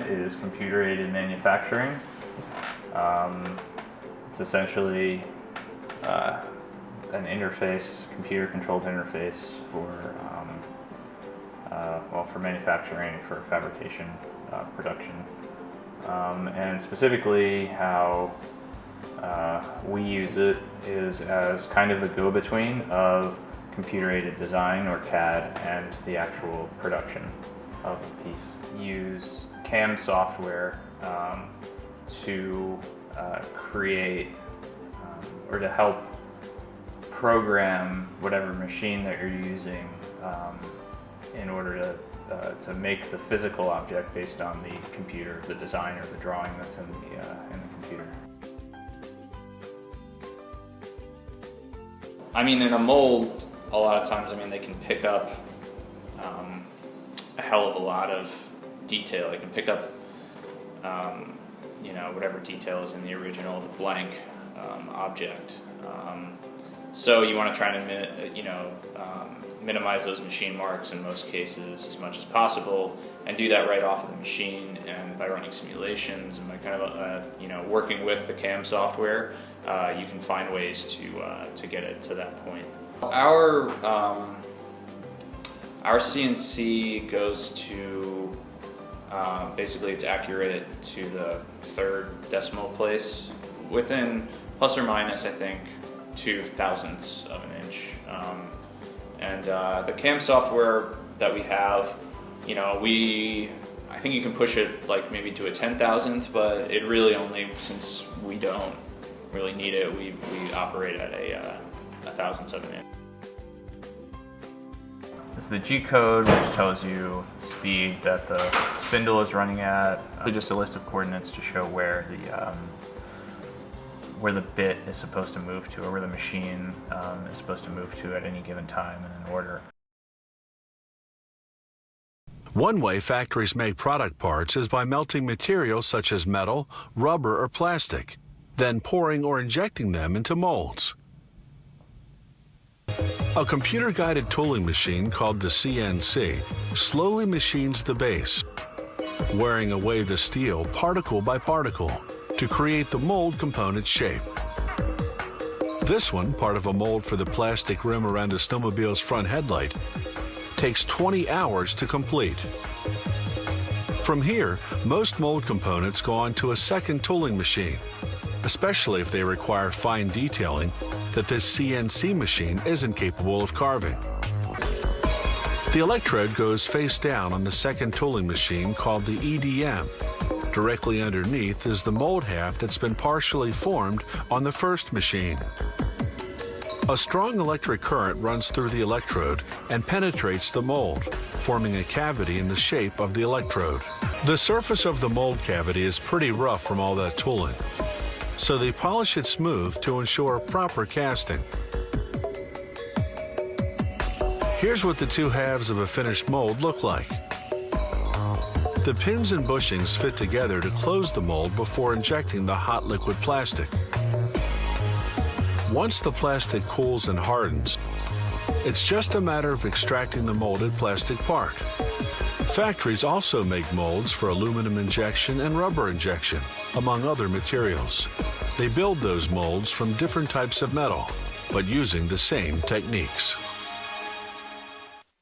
is computer-aided manufacturing. It's essentially an interface, computer-controlled interface for for manufacturing, for fabrication, production, and specifically how we use it is as kind of the go-between of computer-aided design, or CAD, and the actual production of a piece. Use CAM software to create or to help program whatever machine that you're using in order to make the physical object based on the computer, the design or the drawing that's in the computer. I mean, in a mold, a lot of times, they can pick up a hell of a lot of detail. They can pick up, whatever detail is in the original, the blank object. So you want to try to, minimize those machine marks in most cases as much as possible, and do that right off of the machine. And by running simulations and by kind of, working with the CAM software, you can find ways to get it to that point. Our CNC goes to basically it's accurate to the third decimal place within plus or minus, I think, 0.02 of an inch. And the CAM software that we have, I think you can push it like maybe to a 10,000th, but it really only, since we don't really need it, we operate at a 1,000th of an inch. It's the G code, which tells you the speed that the spindle is running at. Just a list of coordinates to show where the bit is supposed to move to, or where the machine is supposed to move to at any given time in an order. One way factories make product parts is by melting materials such as metal, rubber, or plastic, then pouring or injecting them into molds. A computer-guided tooling machine called the CNC slowly machines the base, wearing away the steel particle by particle to create the mold component's shape. This one, part of a mold for the plastic rim around a snowmobile's front headlight, takes 20 hours to complete. From here, most mold components go on to a second tooling machine, especially if they require fine detailing that this CNC machine isn't capable of carving. The electrode goes face down on the second tooling machine called the EDM. Directly underneath is the mold half that's been partially formed on the first machine. A strong electric current runs through the electrode and penetrates the mold, forming a cavity in the shape of the electrode. The surface of the mold cavity is pretty rough from all that tooling, so they polish it smooth to ensure proper casting. Here's what the two halves of a finished mold look like. The pins and bushings fit together to close the mold before injecting the hot liquid plastic. Once the plastic cools and hardens, it's just a matter of extracting the molded plastic part. Factories also make molds for aluminum injection and rubber injection, among other materials. They build those molds from different types of metal, but using the same techniques.